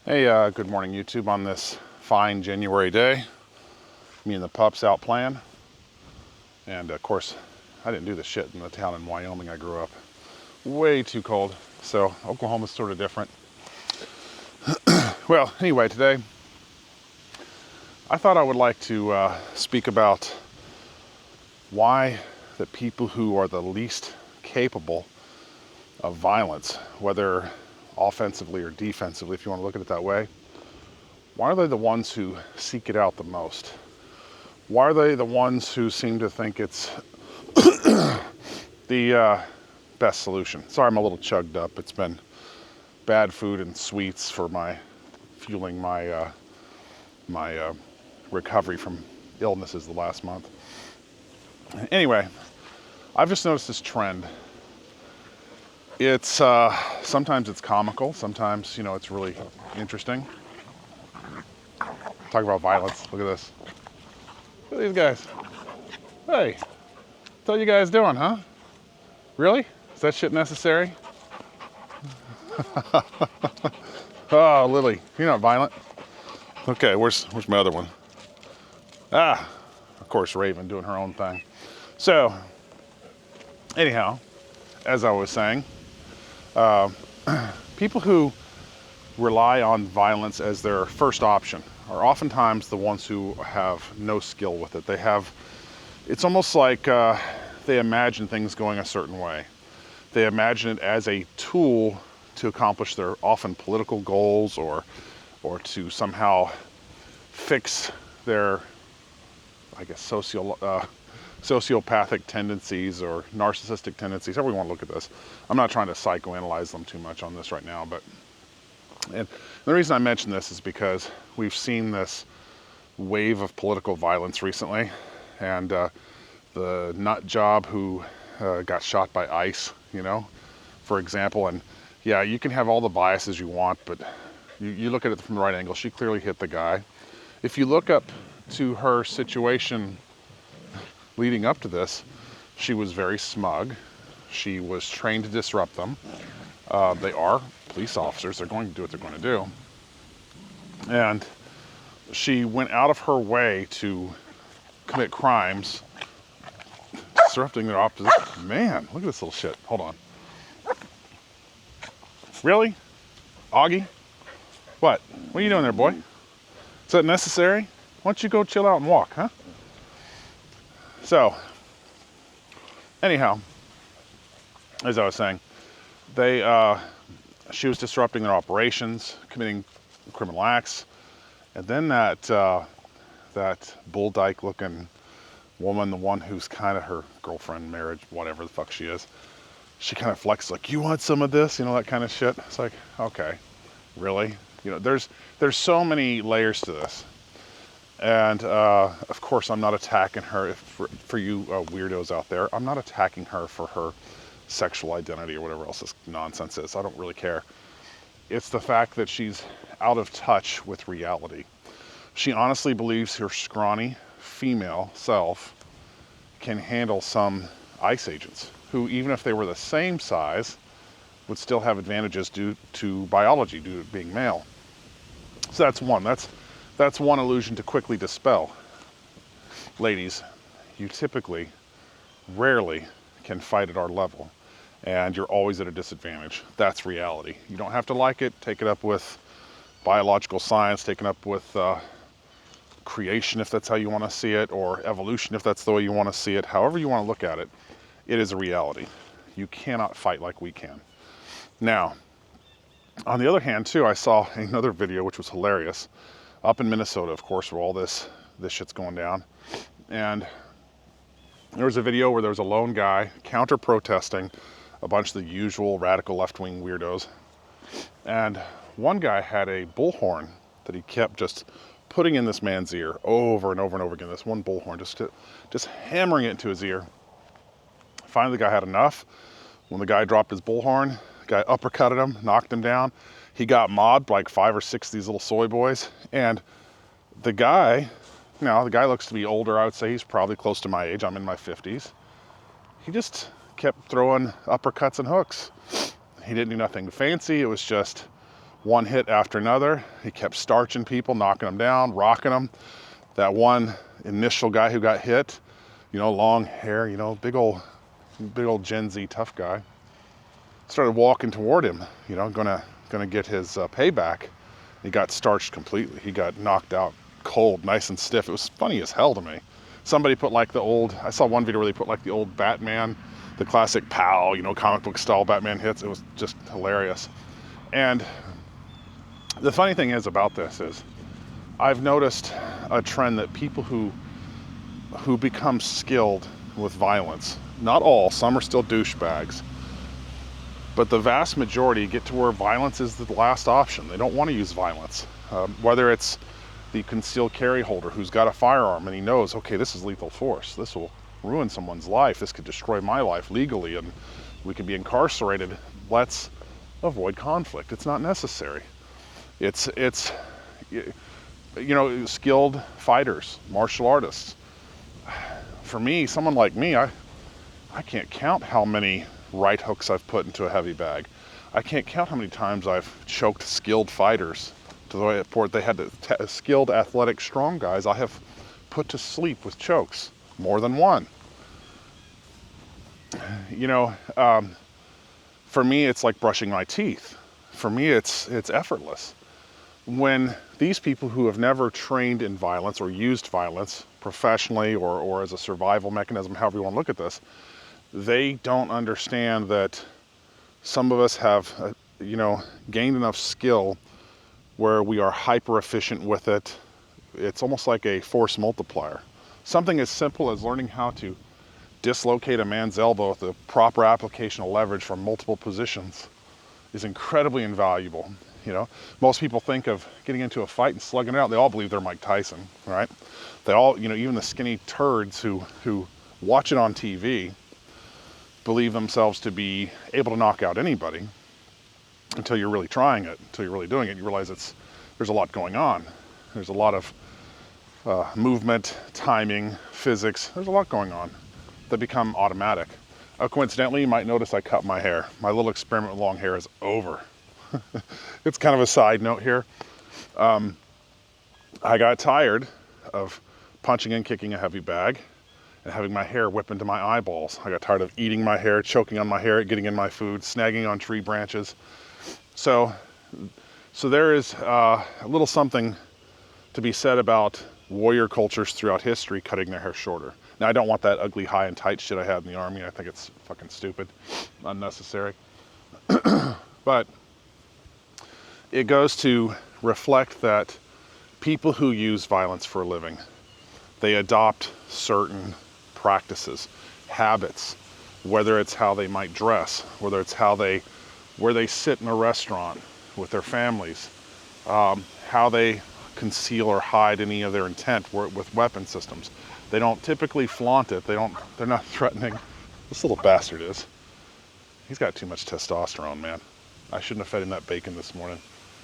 Hey, good morning YouTube on this fine January day. Me and the pups out playing. And of course, I didn't do this shit in the town in Wyoming I grew up. Way too cold. So Oklahoma's sort of different. Well, anyway, today I thought I would like to speak about why the people who are the least capable of violence, whether offensively or defensively, if you want to look at it that way, why are they the ones who seek it out the most? Why are they the ones who seem to think it's the best solution? Sorry, I'm a little chugged up. It's been bad food and sweets for fueling my recovery from illnesses the last month. Anyway, I've just noticed this trend. It's sometimes it's comical, sometimes it's really interesting. Talk about violence. Look at this. Look at these guys. Hey, what are you guys doing, huh? Really? Is that shit necessary? Oh, Lily, you're not violent. Okay, where's my other one? Ah, of course, Raven doing her own thing. So, anyhow, as I was saying, people who rely on violence as their first option are oftentimes the ones who have no skill with it. It's almost like they imagine things going a certain way. They imagine it as a tool to accomplish their often political goals or to somehow fix their, I guess, sociopathic tendencies or narcissistic tendencies, however we want to look at this. I'm not trying to psychoanalyze them too much on this right now, and the reason I mention this is because we've seen this wave of political violence recently, and the nut job who got shot by ICE, for example, and yeah, you can have all the biases you want, but you look at it from the right angle. She clearly hit the guy. If you look up to her situation leading up to this, she was very smug. She was trained to disrupt them. They are police officers. They're going to do what they're going to do. And she went out of her way to commit crimes, disrupting their opposition. Man, look at this little shit. Hold on. Really? Augie? What? What are you doing there, boy? Is that necessary? Why don't you go chill out and walk, huh? So, anyhow, as I was saying, she was disrupting their operations, committing criminal acts, and then that bull dyke looking woman, the one who's kind of her girlfriend, marriage, whatever the fuck she is, she kind of flexes like, you want some of this, that kind of shit. It's like, okay, really? There's so many layers to this. And of course, I'm not attacking her. For you weirdos out there, I'm not attacking her for her sexual identity or whatever else this nonsense is. I don't really care. It's the fact that she's out of touch with reality. She honestly believes her scrawny female self can handle some ICE agents who, even if they were the same size, would still have advantages due to biology, due to being male. So that's one. That's one illusion to quickly dispel. Ladies, you typically, rarely can fight at our level, and you're always at a disadvantage. That's reality. You don't have to like it. Take it up with biological science, take it up with creation if that's how you want to see it, or evolution if that's the way you want to see it. However you want to look at it, it is a reality. You cannot fight like we can. Now, on the other hand, too, I saw another video which was hilarious, up in Minnesota, of course, where all this shit's going down. And there was a video where there was a lone guy counter-protesting a bunch of the usual radical left-wing weirdos. And one guy had a bullhorn that he kept just putting in this man's ear over and over and over again. This one bullhorn, just hammering it into his ear. Finally, the guy had enough. When the guy dropped his bullhorn, the guy uppercutted him, knocked him down. He got mobbed like 5 or 6 of these little soy boys. And the guy looks to be older. I would say he's probably close to my age. I'm in my 50s. He just kept throwing uppercuts and hooks. He didn't do nothing fancy. It was just one hit after another. He kept starching people, knocking them down, rocking them. That one initial guy who got hit, you know, long hair, you know, big old Gen Z tough guy, started walking toward him, you know, gonna get his payback. He got starched completely. He got knocked out cold, nice and stiff. It was funny as hell to me. Somebody put like the old, I saw one video where they put like the old Batman, the classic pow, you know, comic book style Batman hits. It was just hilarious. And the funny thing is about this is I've noticed a trend that people who become skilled with violence, not all, some are still douchebags, but the vast majority get to where violence is the last option. They don't want to use violence. Whether it's the concealed carry holder who's got a firearm and he knows, okay, this is lethal force. This will ruin someone's life. This could destroy my life legally and we could be incarcerated. Let's avoid conflict. It's not necessary. It's you know, skilled fighters, martial artists. For me, someone like me, I can't count how many right hooks I've put into a heavy bag. I can't count how many times I've choked skilled fighters to the point they had to skilled, athletic, strong guys I have put to sleep with chokes, more than one. You know, for me, it's like brushing my teeth. For me, it's effortless. When these people who have never trained in violence or used violence professionally or as a survival mechanism, however you want to look at this, they don't understand that some of us have, you know, gained enough skill where we are hyper efficient with it. It's almost like a force multiplier. Something as simple as learning how to dislocate a man's elbow with the proper application of leverage from multiple positions is incredibly invaluable. You know, most people think of getting into a fight and slugging it out. They all believe they're Mike Tyson, right? They all, you know, even the skinny turds who watch it on TV believe themselves to be able to knock out anybody until you're really trying it, until you're really doing it. You realize there's a lot going on. There's a lot of movement, timing, physics. There's a lot going on that become automatic. Coincidentally, you might notice I cut my hair. My little experiment with long hair is over. It's kind of a side note here. I got tired of punching and kicking a heavy bag and having my hair whip into my eyeballs. I got tired of eating my hair, choking on my hair, getting in my food, snagging on tree branches. So there is a little something to be said about warrior cultures throughout history cutting their hair shorter. Now, I don't want that ugly high and tight shit I had in the army. I think it's fucking stupid, unnecessary. But it goes to reflect that people who use violence for a living, they adopt certain practices, habits, whether it's how they might dress, whether it's where they sit in a restaurant with their families, how they conceal or hide any of their intent with weapon systems. They don't typically flaunt it. They're not threatening. This little bastard is. He's got too much testosterone, man. I shouldn't have fed him that bacon this morning.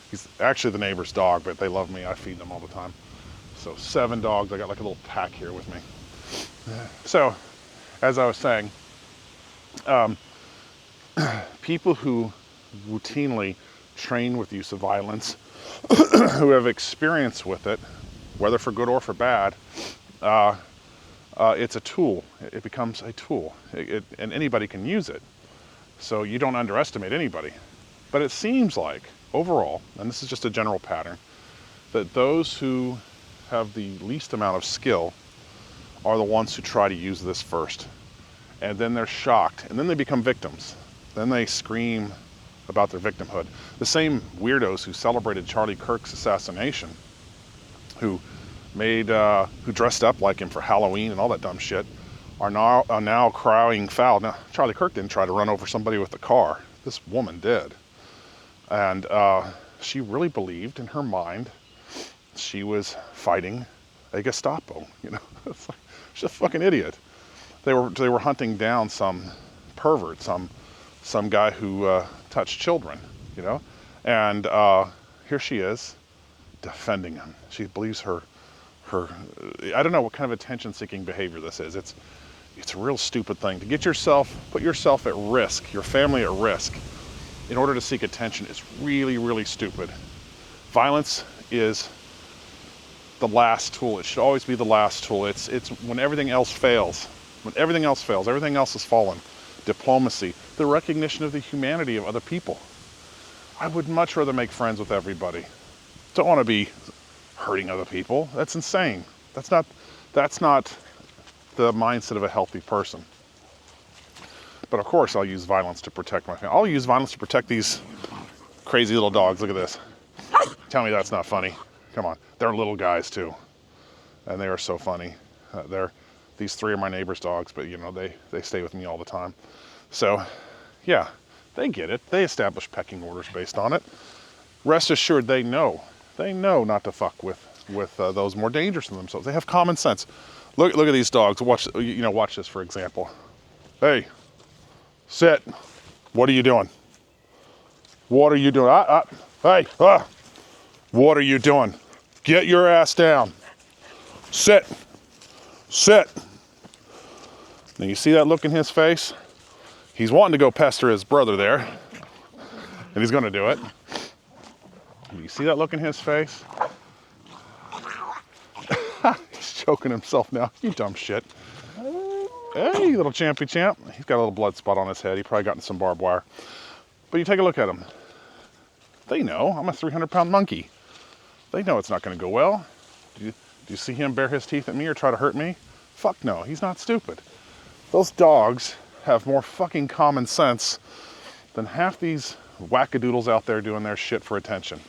He's actually the neighbor's dog, but they love me. I feed them all the time. So 7 dogs. I got like a little pack here with me. So, as I was saying, people who routinely train with use of violence, who have experience with it, whether for good or for bad, it's a tool. It becomes a tool, and anybody can use it. So you don't underestimate anybody. But it seems like, overall, and this is just a general pattern, that those who have the least amount of skill are the ones who try to use this first. And then they're shocked, and then they become victims. Then they scream about their victimhood. The same weirdos who celebrated Charlie Kirk's assassination, who dressed up like him for Halloween and all that dumb shit, are now crying foul. Now, Charlie Kirk didn't try to run over somebody with a car. This woman did. And she really believed in her mind she was fighting a Gestapo, you know. It's like, she's a fucking idiot. They were hunting down some pervert, some guy who touched children, you know. And here she is defending him. She believes her I don't know what kind of attention-seeking behavior this is. It's a real stupid thing to put yourself at risk, your family at risk, in order to seek attention is really, really stupid. Violence is the last tool. It should always be the last tool. It's when everything else fails. When everything else fails, everything else has fallen. Diplomacy, the recognition of the humanity of other people. I would much rather make friends with everybody. Don't want to be hurting other people. That's insane. That's not the mindset of a healthy person. But of course I'll use violence to protect my family. I'll use violence to protect these crazy little dogs. Look at this. Tell me that's not funny. Come on. They're little guys too. And they are so funny. These three are my neighbor's dogs, but you know, they stay with me all the time. So yeah, they get it. They establish pecking orders based on it. Rest assured, they know not to fuck with those more dangerous than themselves. They have common sense. Look at these dogs. Watch this for example. Hey, sit. What are you doing? What are you doing? Hey, what are you doing? Get your ass down. Sit. Sit. Now you see that look in his face? He's wanting to go pester his brother there. And he's gonna do it. You see that look in his face? He's choking himself now. You dumb shit. Hey, little champy champ. He's got a little blood spot on his head. He probably got in some barbed wire. But you take a look at him. They know I'm a 300-pound monkey. They know it's not gonna go well. Do you see him bare his teeth at me or try to hurt me? Fuck no, he's not stupid. Those dogs have more fucking common sense than half these wackadoodles out there doing their shit for attention.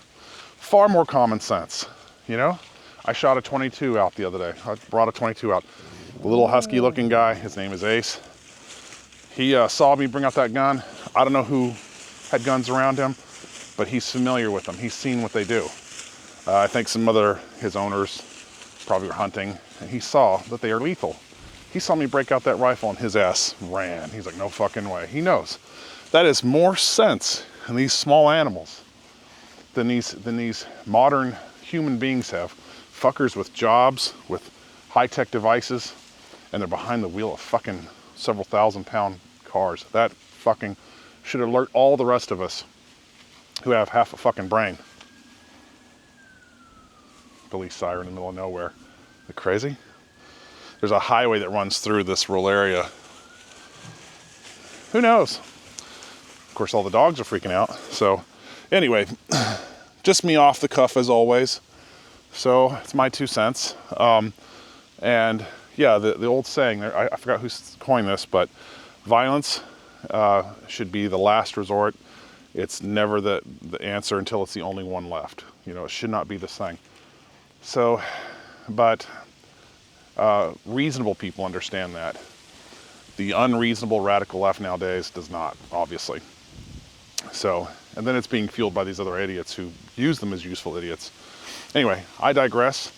Far more common sense, you know? I shot a 22 out the other day. I brought a 22 out. A little husky looking guy, his name is Ace. He saw me bring out that gun. I don't know who had guns around him, but he's familiar with them. He's seen what they do. I think his owners probably were hunting, and he saw that they are lethal. He saw me break out that rifle and his ass ran. He's like, no fucking way. He knows. That is more sense in these small animals than these modern human beings have. Fuckers with jobs, with high-tech devices, and they're behind the wheel of fucking several thousand-pound cars. That fucking should alert all the rest of us who have half a fucking brain. Police siren in the middle of nowhere. Is it crazy? There's a highway that runs through this rural area. Who knows? Of course, all the dogs are freaking out. So anyway, just me off the cuff as always. So it's my 2 cents. And yeah, the old saying, I forgot who coined this, but violence should be the last resort. It's never the answer until it's the only one left. You know, it should not be this thing. So, but reasonable people understand that. The unreasonable radical left nowadays does not, obviously. So, and then it's being fueled by these other idiots who use them as useful idiots. Anyway, I digress.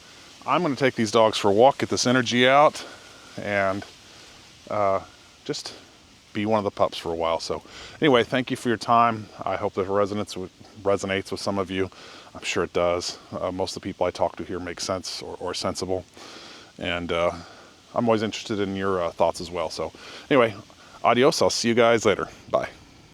I'm going to take these dogs for a walk, get this energy out, and just be one of the pups for a while. So anyway, thank you for your time. I hope that resonates with some of you. I'm sure it does. Most of the people I talk to here make sense or sensible. And I'm always interested in your thoughts as well. So anyway, adios. I'll see you guys later. Bye.